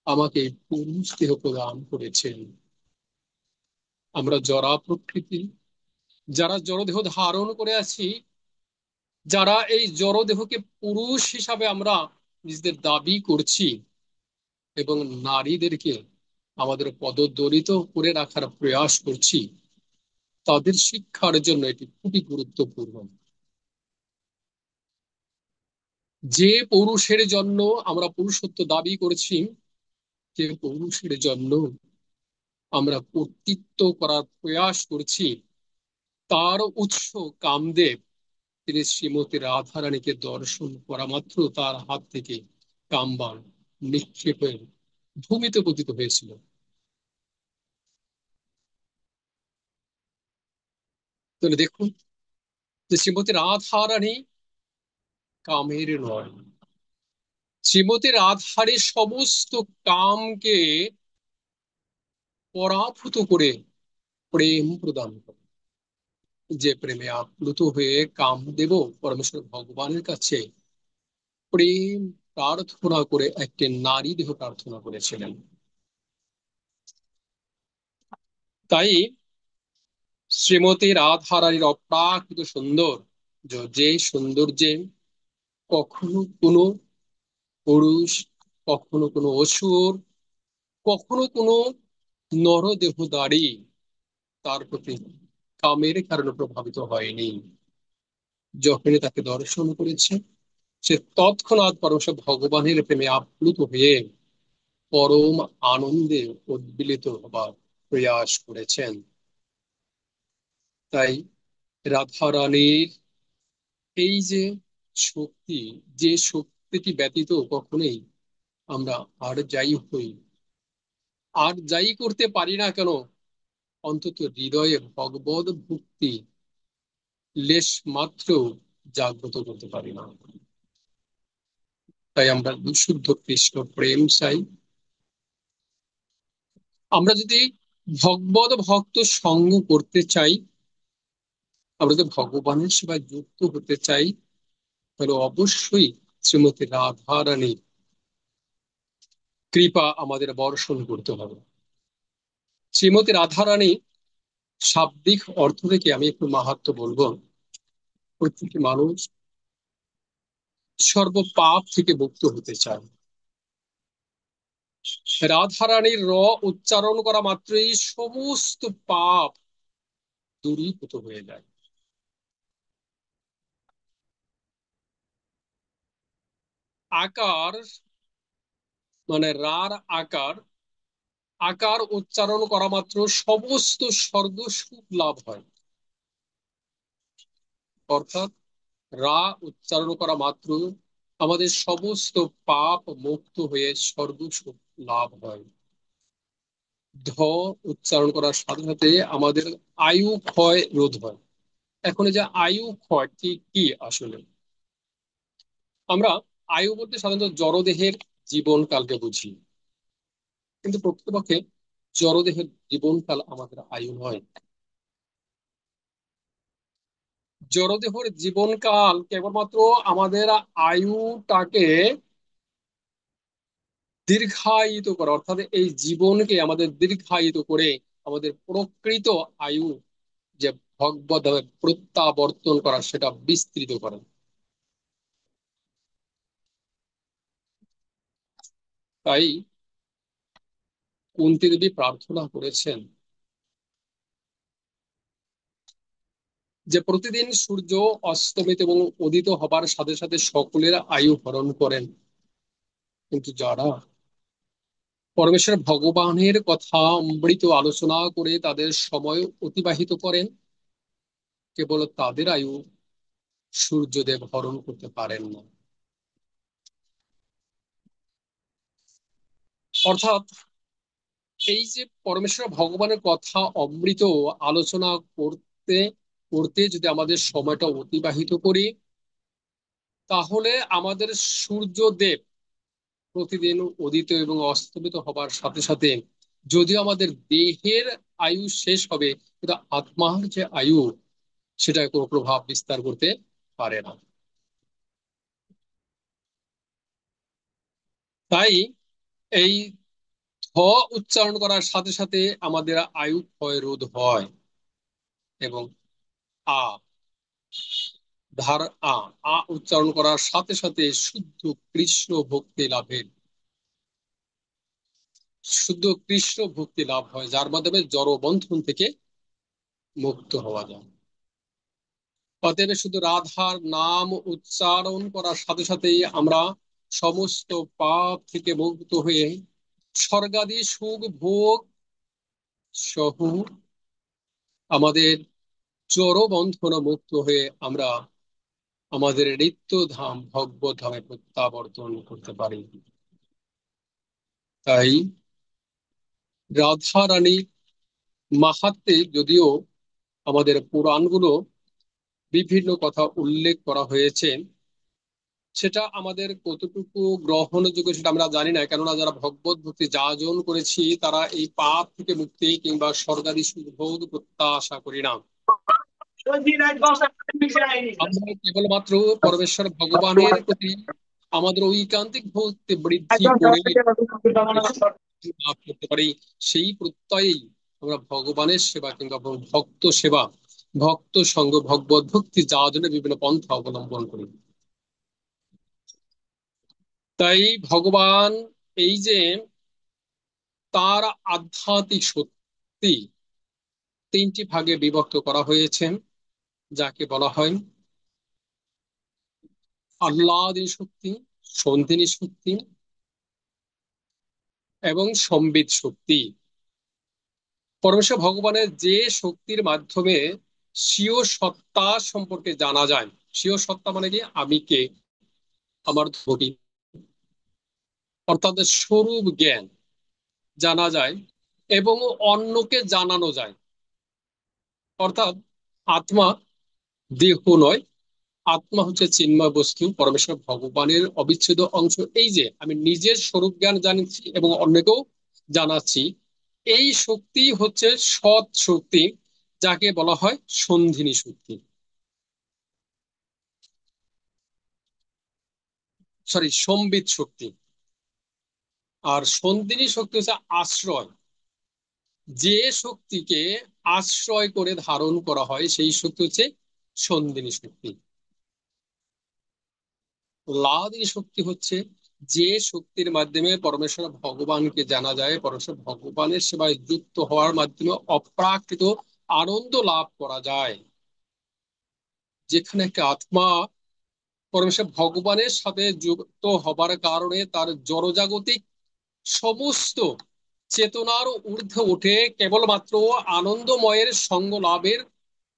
আমাকে পুরুষ দেহ প্রদান করেছেন? আমরা জরা প্রকৃতি, যারা জড়দেহ ধারণ করে আছি, যারা এই জড়দেহকে পুরুষ হিসাবে আমরা নিজেদের দাবি করছি এবং নারীদেরকে আমাদের পদদলিত করে রাখার প্রয়াস করছি, তাদের শিক্ষার জন্য এটি খুবই গুরুত্বপূর্ণ। যে পুরুষের জন্য আমরা পুরুষত্ব দাবি করছি, যে পুরুষের জন্য আমরা কর্তৃত্ব করার প্রয়াস করছি, তার উৎস কামদেব, তিনি শ্রীমতী রাধারানীকে দর্শন করা মাত্র তার হাত থেকে কামবাণ নিক্ষেপ হয়ে ভূমিতে পতিত হয়েছিল। তাহলে দেখুন যে শ্রীমতী রাধারানী কামের নয়, শ্রীমতী রাধারানী সমস্ত কামকে পরাভূত করে প্রেম প্রদান করে। যে প্রেমে আপ্লুত হয়ে কামদেব পরমেশ্বর ভগবানের কাছে প্রেম প্রার্থনা করে একটি নারী দেহ প্রার্থনা করেছিলেন। তাই শ্রীমতী রাধারানীর অপ্রাকৃত সুন্দর, যে সৌন্দর্যে কখনো কোনো পুরুষ, কখনো কোনো অসুর, কখনো কোনো নরদেহধারী তার প্রতি কামের কারণে প্রভাবিত হয়নি। যখনই তাকে দর্শন করেছে, সে তৎক্ষণাৎ পরমেশ্বর ভগবানের প্রেমে আপ্লুত হয়ে পরম আনন্দে উদ্বেলিত হবার প্রয়াস করেছেন। তাই রাধারানীর এই যে শক্তি, যে শক্তিটি ব্যতীত কখনোই আমরা আর যাই হই, আর যাই করতে পারি না কেন, অন্তত হৃদয়ে ভগবদ ভক্তি লেশ মাত্র জাগ্রত করতে পারি না। তাই আমরা বিশুদ্ধ কৃষ্ণ প্রেম চাই। আমরা যদি ভগবদ ভক্ত সঙ্গ করতে চাই, আমরা যদি ভগবানের সেবায় যুক্ত হতে চাই, তাহলে অবশ্যই শ্রীমতী রাধারানীর কৃপা আমাদের বর্ষণ করতে হবে। শ্রীমতী রাধারানী শাব্দিক অর্থ থেকে আমি একটু মাহাত্ম্য বলবো। প্রত্যেকটি মানুষ সর্ব পাপ থেকে মুক্ত হতে চায়। রাধারানীর উচ্চারণ করা মাত্রই সমস্ত পাপ দূরীভূত হয়ে যায়। আকার মানে রার আকার, আকার উচ্চারণ করা মাত্র সমস্ত স্বর্গ সুখ লাভ হয়। অর্থাৎ রা উচ্চারণ করা মাত্র আমাদের সমস্ত পাপ মুক্ত হয়ে স্বর্গসুখ লাভ হয়। ধ উচ্চারণ করার সাথে সাথে আমাদের আয়ু ক্ষয় রোধ হয়। এখন এই যে আয়ু ক্ষয় ঠিক কি আসলে? আমরা আয়ু বলতে সাধারণত জড়দেহের জীবনকালকে বুঝি, কিন্তু প্রকৃতপক্ষে জড়দেহের জীবনকাল আমাদের আয়ু নয়। জড়দেহের জীবনকাল কেবলমাত্র আমাদের আয়ুটাকে দীর্ঘায়িত করা, অর্থাৎ এই জীবনকে আমাদের দীর্ঘায়িত করে আমাদের প্রকৃত আয়ু যে ভগবত প্রত্যাবর্তন করা সেটা বিস্তৃত করা। তাই কুন্তী দেবী প্রার্থনা করেছেন যে প্রতিদিন সূর্য অস্তমিত এবং উদিত হবার সাথে সাথে সকলের আয়ু হরণ করেন, কিন্তু যারা পরমেশ্বর ভগবানের কথা অমৃত আলোচনা করে তাদের সময় অতিবাহিত করেন, কেবল তাদের আয়ু সূর্যদেব হরণ করতে পারেন না। অর্থাৎ এই যে পরমেশ্বর ভগবানের কথা অমৃত আলোচনা করতে করতে যদি আমাদের সময়টা অতিবাহিত করি, তাহলে আমাদের সূর্যদেব প্রতিদিন উদিত এবং অস্তমিত হবার সাথে সাথে যদিও আমাদের দেহের আয়ু শেষ হবে, কিন্তু আত্মার যে আয়ু সেটা কোনো প্রভাব বিস্তার করতে পারে না। তাই এই ধ উচ্চারণ করার সাথে সাথে আমাদের আয়ু ক্ষয় রোধ হয় এবং আ ধার আ উচ্চারণ করার সাথে সাথে শুদ্ধ কৃষ্ণ ভক্তি লাভের শুদ্ধ কৃষ্ণ ভক্তি লাভ হয়, যার মাধ্যমে জড় বন্ধন থেকে মুক্ত হওয়া যায়। অতএব শুধু রাধার নাম উচ্চারণ করার সাথে সাথেই আমরা সমস্ত পাপ থেকে মুক্ত হয়ে স্বর্গাদি সুখ ভোগ সহ আমাদের জড় বন্ধন মুক্ত হয়ে আমরা আমাদের নিত্য ধাম ভগবত ধামে প্রত্যাবর্তন করতে পারি। তাই রাধা রানী মাহাত্ম্যে যদিও আমাদের পুরাণগুলো বিভিন্ন কথা উল্লেখ করা হয়েছে, সেটা আমাদের কতটুকু গ্রহণযোগ্য সেটা আমরা জানি না, কেননা যারা ভগবত ভক্তি যাজন করেছি তারা এই পাপ থেকে মুক্তি কিংবা স্বর্গাদি সুখভোগ প্রত্যাশা করি না। আমরা কেবলমাত্র পরমেশ্বর ভগবানের প্রতি আমাদের ঐকান্তিক ভক্তি বৃদ্ধি করে লাভ করতে পারি, সেই প্রত্যয়েই আমরা ভগবানের সেবা কিংবা ভক্ত সেবা ভক্ত সঙ্গ ভগবত ভক্তি যাজনের বিভিন্ন পন্থা অবলম্বন করি। তাই ভগবান এই যে তার আধ্যাত্মিক শক্তি তিনটি ভাগে বিভক্ত করা হয়েছে, যাকে বলা হয় আহ্লাদিনী শক্তি, সন্ধিনী শক্তি এবং সম্বিত শক্তি। পরমেশ্বর ভগবানের যে শক্তির মাধ্যমে স্বীয় সত্তা সম্পর্কে জানা যায়, স্বীয় সত্তা মানে কি, আমি কে, আমার ধরি, অর্থাৎ স্বরূপ জ্ঞান জানা যায় এবং অন্যকে জানানো যায়। অর্থাৎ আত্মা দেহ নয়, আত্মা হচ্ছে চিন্ময় বস্তু, পরমেশ্বর ভগবানের অবিচ্ছেদ্য অংশ। এই যে আমি নিজের স্বরূপ জ্ঞান জানছি এবং অন্যকেও জানাচ্ছি, এই শক্তি হচ্ছে সৎ শক্তি, যাকে বলা হয় সন্ধিনী শক্তি, সরি সম্বিত শক্তি। আর সন্ধিনী শক্তি হচ্ছে আশ্রয়, যে শক্তিকে আশ্রয় করে ধারণ করা হয় সেই শক্তি হচ্ছে সন্ধিনী শক্তি। লাদিনী শক্তি হচ্ছে যে শক্তির মাধ্যমে পরমেশ্বর ভগবানকে জানা যায়, পরমেশ্বর ভগবানের সেবায় যুক্ত হওয়ার মাধ্যমে অপ্রাকৃত আনন্দ লাভ করা যায়। যেখানে একটা আত্মা পরমেশ্বর ভগবানের সাথে যুক্ত হবার কারণে তার জড়জাগতিক সমস্ত চেতনার ঊর্ধ্বে উঠে কেবলমাত্র আনন্দময়ের সঙ্গ লাভের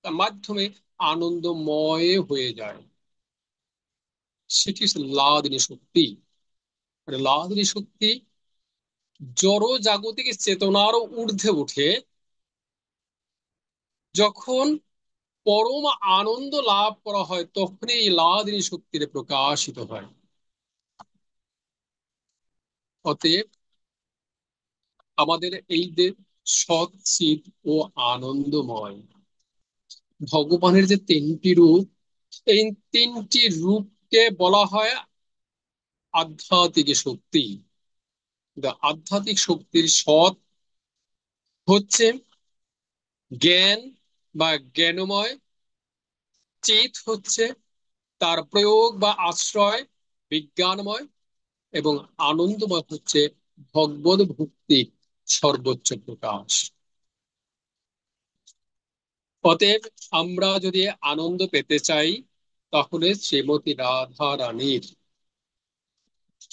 মাধ্যমে আনন্দময় হয়ে যায়। সেটি হচ্ছে লাদিনী শক্তি। লাদিনী শক্তি জড় জাগতিক চেতনার ঊর্ধ্বে উঠে যখন পরম আনন্দ লাভ করা হয়, তখনই এই লাদিনী শক্তির প্রকাশিত হয়। অতএব আমাদের এই যে সৎ চিত ও আনন্দময় ভগবানের যে তিনটি রূপ, এই তিনটি রূপকে বলা হয় আধ্যাত্মিক শক্তি। আধ্যাত্মিক শক্তির সৎ হচ্ছে জ্ঞান বা জ্ঞানময়, চিত হচ্ছে তার প্রয়োগ বা আশ্রয় বিজ্ঞানময়, এবং আনন্দময় হচ্ছে ভগবদ ভক্তির সর্বোচ্চ প্রকাশ। অতএব আমরা যদি আনন্দ পেতে চাই, তাহলে শ্রীমতী রাধা রানীর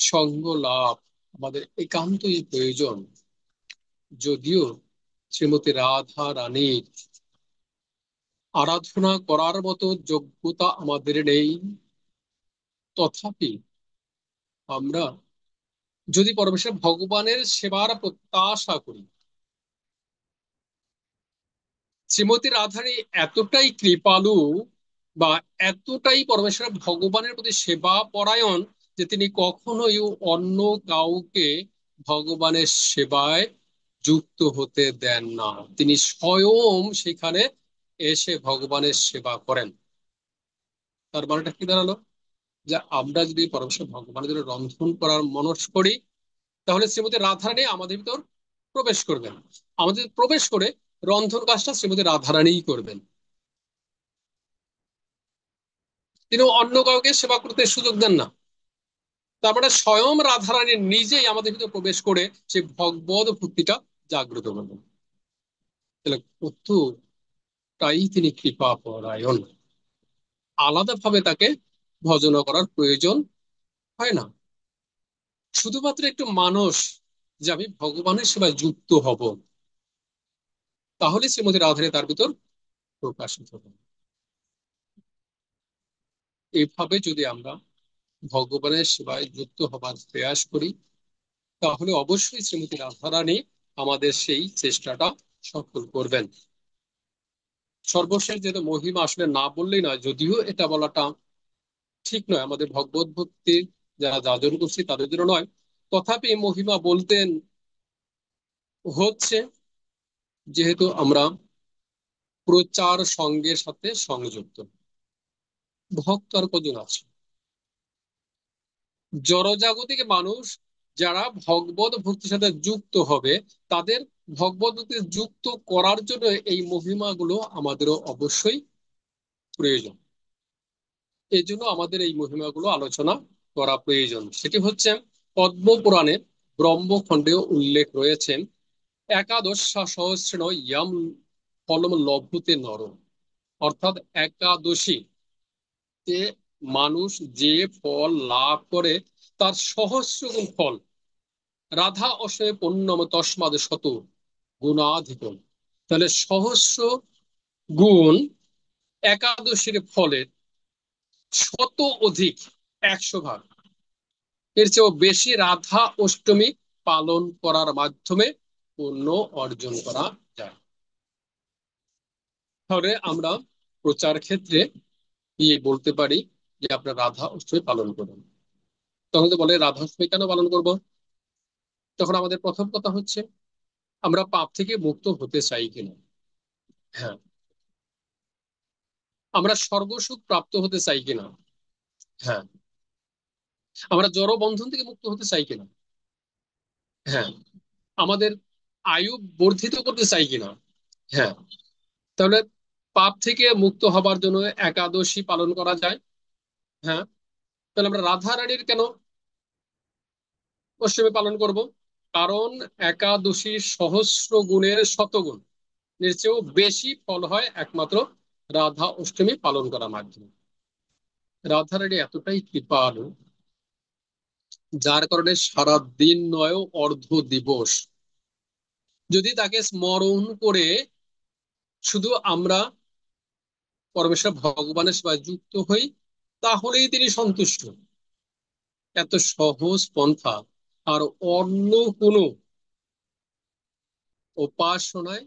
সঙ্গ লাভ আমাদের একান্তই প্রয়োজন। যদিও শ্রীমতী রাধা রানীর আরাধনা করার মতো যোগ্যতা আমাদের নেই, তথাপি আমরা যদি পরমেশ্বর ভগবানের সেবার প্রত্যাশা করি, শ্রীমতী রাধারানী এতটাই কৃপালু বা এতটাই পরমেশ্বর ভগবানের প্রতি সেবা পরায়ণ যে তিনি কখনোই অন্য কাউকে ভগবানের সেবায় যুক্ত হতে দেন না। তিনি স্বয়ং সেখানে এসে ভগবানের সেবা করেন। তার মানেটা কি দাঁড়ালো? যে আমরা যদি পরমেশ্বর ভগবানের জন্য রন্ধন করার মনস করি, তাহলে শ্রীমতী রাধারানী আমাদের ভিতর প্রবেশ করবেন। আমাদের প্রবেশ করে রন্ধন কাজটা শ্রীমতী রাধারানীই করবেন। তিনি অন্য কাউকে সেবা করতে সুযোগ দেন না। তারপরে স্বয়ং রাধারানী নিজেই আমাদের ভিতরে প্রবেশ করে সেই ভগবদ ভক্তিটা জাগ্রত করবেন। তাহলে কতটাই তিনি কৃপা পরায়ণ, আলাদাভাবে তাকে ভজনা করার প্রয়োজন হয় না। শুধুমাত্র একটু মানুষ যে আমি ভগবানের সেবায় যুক্ত হব, তাহলে শ্রীমতী রাধারানী তার ভিতর প্রকাশিত হবে। এইভাবে যদি আমরা ভগবানের সেবায় যুক্ত হবার প্রয়াস করি, তাহলে অবশ্যই শ্রীমতী রাধারানী আমাদের সেই চেষ্টাটা সফল করবেন। সর্বশেষ যেটা মহিমা আসলে না বললেই নয়, যদিও এটা বলাটা ঠিক নয়, আমাদের ভগবত ভক্তি যারা যাজন করছি তাদের জন্য নয়, তথাপি মহিমা বলতেন হচ্ছে যেহেতু আমরা প্রচার সঙ্গের সাথে সংযুক্ত। ভক্ত আর কজন আছে? জড়জাগতিক মানুষ যারা ভগবত ভক্তির সাথে যুক্ত হবে, তাদের ভগবত ভক্তি যুক্ত করার জন্য এই মহিমাগুলো আমাদেরও অবশ্যই প্রয়োজন। এই জন্য আমাদের এই মহিমাগুলো আলোচনা করা প্রয়োজন। সেটি হচ্ছে পদ্ম পুরাণে ব্রহ্মখণ্ডে উল্লেখ রয়েছে, একাদশ সহস্রেণ ইয়াম ফলম লভতে নর। অর্থাৎ একাদশী যে মানুষ যে ফল লাভ করে তার সহস্র গুণ ফল। রাধা অষ্টমী পুণ্যম তস্মাদ শত গুণাধিক। তাহলে সহস্র গুণ একাদশীর ফলের শত অধিক, 100 ভাগ, এর চেয়েও বেশি রাধা অষ্টমী পালন করার মাধ্যমে পুণ্য অর্জন করা যায়। তাহলে আমরা প্রচার ক্ষেত্রে কি বলতে পারি যে আপনার রাধা অষ্টমী পালন করুন। তখন তো বলে রাধা অষ্টমী কেন পালন করব? তখন আমাদের প্রথম কথা হচ্ছে আমরা পাপ থেকে মুক্ত হতে চাই কিনা। হ্যাঁ। আমরা স্বর্গসুখ প্রাপ্ত হতে চাই কিনা। হ্যাঁ। আমরা জড় বন্ধন থেকে মুক্ত হতে চাই কিনা। হ্যাঁ। আমাদের আয়ু বর্ধিত করতে চাই কিনা। হ্যাঁ। তাহলে পাপ থেকে মুক্ত হবার জন্য একাদশী পালন করা যায়। হ্যাঁ। তাহলে আমরা রাধা রানীর কেন অষ্টমী পালন করব? কারণ একাদশীর সহস্র গুণের শতগুণ এর চেয়েও বেশি ফল হয় একমাত্র রাধা অষ্টমী পালন করার মাধ্যমে। রাধা রানী এতটাই কৃপালু, যার কারণে সারা দিন নয় অর্ধ দিবস যদি তাকে স্মরণ করে শুধু আমরা পরমেশ্বর ভগবানের সেবায় যুক্ত হই, তাহলেই তিনি সন্তুষ্ট। এত সহজ পন্থা আর অন্য কোনো উপাসনায়,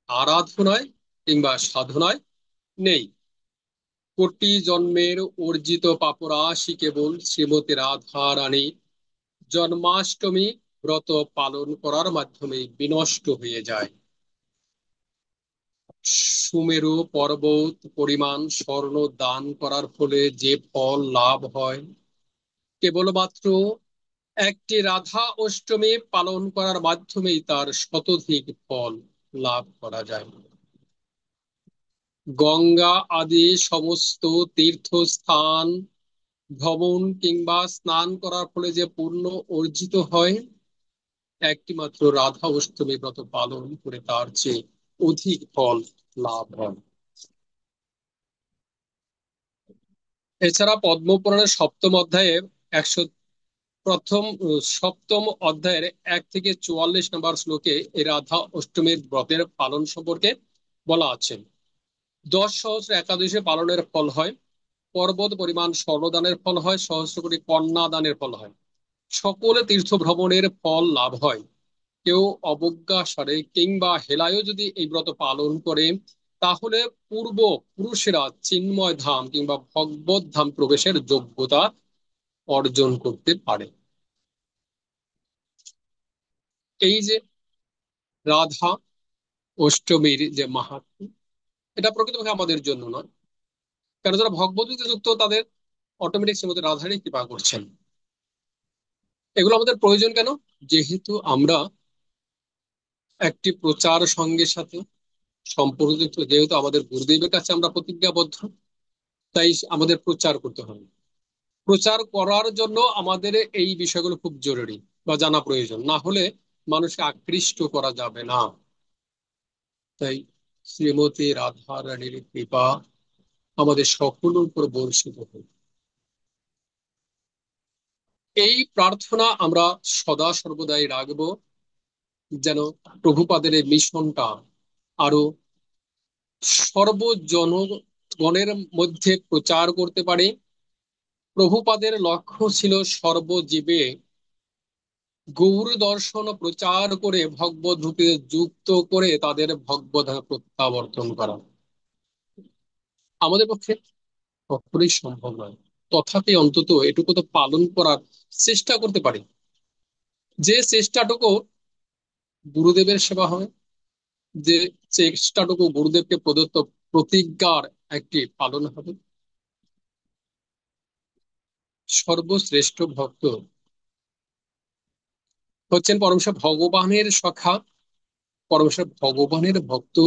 আরাধনায় কিংবা সাধনায় নেই। কোটি জন্মের অর্জিত পাপরাশি কেবল শ্রীমতী রাধা রানী জন্মাষ্টমী ব্রত পালন করার মাধ্যমে বিনষ্ট হয়ে যায়। সুমেরু পর্বত পরিমাণ স্বর্ণ দান করার ফলে যে ফল লাভ হয়, কেবলমাত্র একটি রাধা অষ্টমী পালন করার মাধ্যমেই তার শতাধিক ফল লাভ করা যায়। গঙ্গা আদি সমস্ত তীর্থস্থান ভ্রমণ কিংবা স্নান করার ফলে যে পুণ্য অর্জিত হয়, একটি মাত্র রাধা অষ্টমী ব্রত পালন করে তার চেয়ে অধিক ফল লাভ হয়। এছাড়া পদ্মপুরাণের সপ্তম অধ্যায়ে একশো প্রথম সপ্তম অধ্যায়ের 1 থেকে 44 নম্বর শ্লোকে এই রাধা অষ্টমীর ব্রতের পালন সম্পর্কে বলা আছে। 10 সহস্র একাদশী পালনের ফল হয়, পর্বত পরিমাণ স্বর্ণদানের ফল হয়, সহস্র কোটি কন্যা দানের ফল হয়, সকলে তীর্থ ভ্রমণের ফল লাভ হয়। কেউ অবজ্ঞাসারে কিংবা হেলায়ও যদি এই ব্রত পালন করে, তাহলে পূর্ব পুরুষেরা চিন্ময় ধাম কিংবা ভগবত ধাম প্রবেশের যোগ্যতা অর্জন করতে পারে। এই যে রাধা অষ্টমীর যে মাহাত্ম্য, এটা প্রকৃতপক্ষে আমাদের জন্য নয়, কারণ যারা ভগবতীতে যুক্ত তাদের অটোমেটিক শ্রীমতী রাধারই কৃপা করছেন। এগুলো আমাদের প্রয়োজন কেন? যেহেতু আমরা একটি প্রচার সঙ্গের সাথে সম্পর্কিত, যেহেতু আমাদের গুরুদেবের কাছে আমরা প্রতিজ্ঞাবদ্ধ, তাই আমাদের প্রচার করতে হবে। প্রচার করার জন্য আমাদের এই বিষয়গুলো খুব জরুরি বা জানা প্রয়োজন, না হলে মানুষকে আকৃষ্ট করা যাবে না। তাই শ্রীমতী রাধা রানীর কৃপা আমাদের সকলের উপর বর্ষিত হোক, এই প্রার্থনা আমরা সদা সর্বদাই রাখবো, যেন প্রভুপাদের এই মিশনটা আরো সর্বজনগণের মধ্যে প্রচার করতে পারে। প্রভুপাদের লক্ষ্য ছিল সর্বজীবে গৌর দর্শন প্রচার করে ভগবত রূপে যুক্ত করে তাদের ভগবত প্রত্যাবর্তন করা। আমাদের পক্ষে কখনোই সম্ভব নয়, তথাপি অন্তত এটুকু তো পালন করার চেষ্টা করতে পারি, যে চেষ্টাটুকু গুরুদেবের সেবা হয়, যে চেষ্টাটুকু গুরুদেবকে প্রদত্ত প্রতিজ্ঞার একটি পালন হবে। সর্বশ্রেষ্ঠ ভক্ত হচ্ছেন পরমেশ্বর ভগবানের সখা, পরমেশ্বর ভগবানের ভক্ত,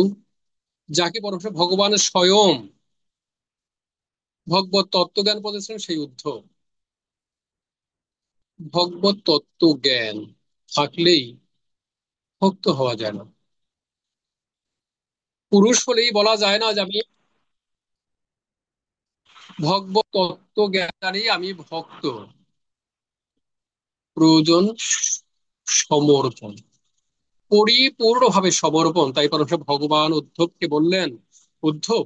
যাকে পরমেশ্বর ভগবান স্বয়ং ভগবত তত্ত্বজ্ঞান বলেছেন। সেই উদ্ধব ভগবত তত্ত্ব জ্ঞান থাকলেই ভক্ত হওয়া যায় না। পুরুষ হলেই বলা যায় না যে আমি ভগবত তত্ত্ব জ্ঞানী, আমি ভক্ত। প্রয়োজন সমর্পণ, পরিপূর্ণভাবে সমর্পণ। তাই পরমেশ্বর ভগবান উদ্ধবকে বললেন, উদ্ধব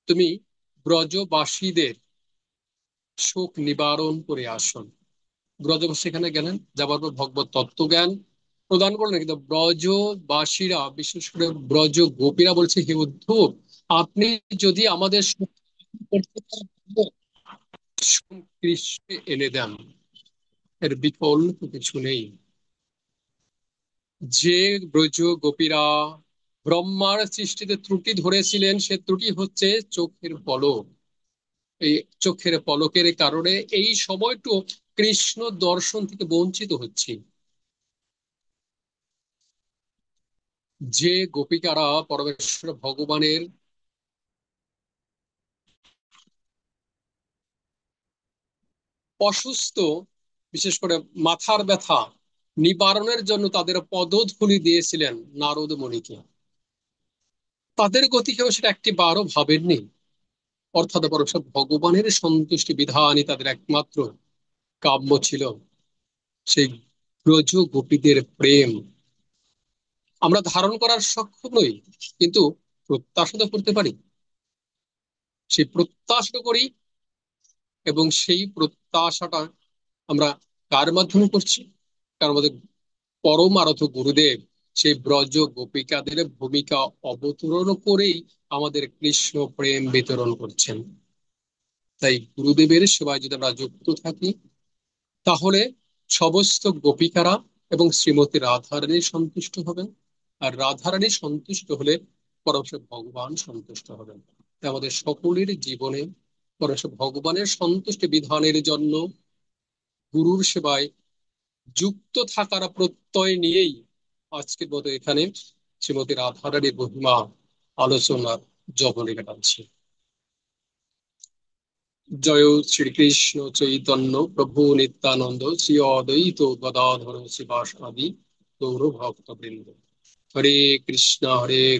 তুমি ব্রজবাসীদের শোক নিবারণ করে আসুন। ব্রজবাসী এখানে গেলেন, যাবার পর ভগবত তত্ত্ব জ্ঞান প্রদান করলেন, কিন্তু ব্রজবাসীরা বিশেষ করে ব্রজ গোপীরা বলছে, হে উদ্ধব আপনি যদি আমাদের শোক করতে পারেন, কৃষ্ণে এনে দেন, এর বিকল্প কিছু নেই। যে ব্রজ গোপীরা ব্রহ্মার সৃষ্টিতে ত্রুটি ধরেছিলেন, সে ত্রুটি হচ্ছে চোখের পলক। এই চোখের পলকের কারণে এই সময়টু কৃষ্ণ দর্শন থেকে বঞ্চিত হচ্ছে। যে গোপিকারা পরমেশ্বর ভগবানের অসুস্থ, বিশেষ করে মাথার ব্যথা নিবারণের জন্য তাদের পদধূলি দিয়েছিলেন নারদ মুনিকে, তাদের গতিকেও সেটা একটি বারও ভাবেননি। অর্থাৎ পরমেশ্বর ভগবানের সন্তুষ্টি বিধানই তাদের একমাত্র কাম্য ছিল। সেই ব্রজ গোপীদের প্রেম আমরা ধারণ করার সক্ষম নই, কিন্তু প্রত্যাশা তো করতে পারি। সেই প্রত্যাশা করি, এবং সেই প্রত্যাশাটা আমরা কার মাধ্যমে করছি? কারণ আমাদের পরম আরাধ্য গুরুদেব সেই ব্রজ গোপিকাদের ভূমিকা অবতরণ করেই আমাদের কৃষ্ণ প্রেম বিতরণ করছেন। তাই গুরুদেবের সেবায় যদি আমরা যুক্ত থাকি, তাহলে সমস্ত গোপিকারা এবং শ্রীমতী রাধারানী সন্তুষ্ট হবেন, আর রাধারানী সন্তুষ্ট হলে পরমেশ্বর ভগবান সন্তুষ্ট হবেন। তাই আমাদের সকলের জীবনে পরমেশ্বর ভগবানের সন্তুষ্টি বিধানের জন্য গুরুর সেবায় যুক্ত থাকার প্রত্যয় নিয়েই আজকের মতো এখানে শ্রীমতী রাধারানীর মহিমা আলোচনার জবনিকা টানছি। জয় শ্রীকৃষ্ণ চৈতন্য প্রভু নিত্যানন্দ শ্রী অদ্বৈত গদাধর শিবাসাদি গৌর ভক্ত বৃন্দ। হরে কৃষ্ণ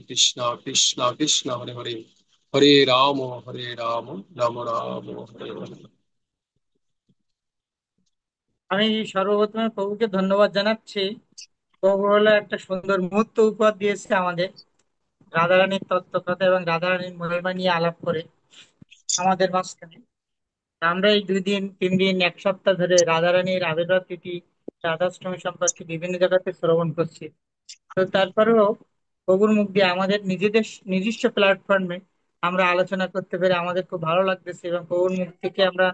কৃষ্ণ কৃষ্ণ হরে হরে, হরে রাম রাম রাম হরে হরে। আমি সর্বপ্রথমে প্রভুকে ধন্যবাদ জানাচ্ছি। প্রভু হলো একটা সুন্দর মুহূর্ত উপহার দিয়েছে আমাদের, রাধারানীর তত্ত্ব কথা এবং রাধারানীর মহিমা নিয়ে আলাপ করে আমাদের মাঝখানে। আমরা এই 2 দিন 3 দিন 1 সপ্তাহ ধরে রাধারানীর আবির্ভাব তিথি, রাধাষ্টমী সম্পর্কে বিভিন্ন জায়গাতে শ্রবণ করছি। তো তারপরেও প্রভুর মুখ দিয়ে আমাদের নিজেদের নিজস্ব প্ল্যাটফর্মে আমরা আলোচনা করতে পেরে আমাদের খুব ভালো লাগতেছে, এবং প্রভুর মুখ থেকে আমরা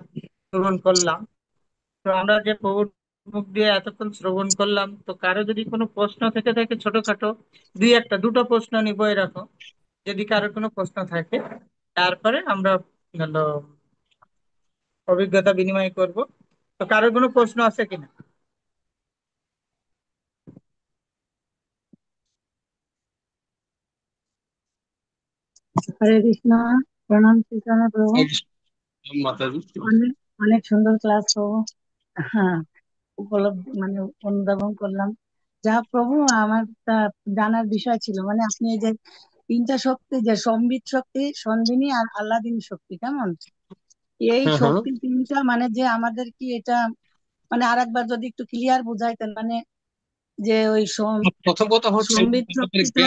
শ্রবণ করলাম। তো আমরা যে প্রভুর মুখ দিয়ে এতক্ষণ শ্রবণ করলাম, তো কারো যদি কোনো প্রশ্ন থেকে থাকে ছোটখাটো, 2-1 2টো প্রশ্ন নিবো এরকম, যদি কারো কোনো প্রশ্ন থাকে, তারপরে আমরা হলো অভিজ্ঞতা বিনিময় করব। তো কারো কোনো প্রশ্ন আছে কিনা? হরে কৃষ্ণ। প্রণাম শ্রীচরণে প্রভু। মাতাজি। অনেক অনেক সুন্দর ক্লাস প্রভু। হ্যাঁ, উপলব্ধি মানে অনুধাবন করলাম। যা প্রভু, আমার একটা জানার বিষয় ছিল, মানে আপনি এই যে 3টা শক্তি, যে সম্বিত শক্তি, সন্দিনী আর আল্লাদিনী শক্তি, কেমন এই হ্যাঁ হ্যাঁ, শক্তি 3টা, মানে যে আমাদের কি এটা, মানে আরেকবার যদি একটু ক্লিয়ার বুঝাইতেন, মানে যে ওই প্রথম কথা হচ্ছে সম্বিত আমাদের শক্তিটা জ্ঞান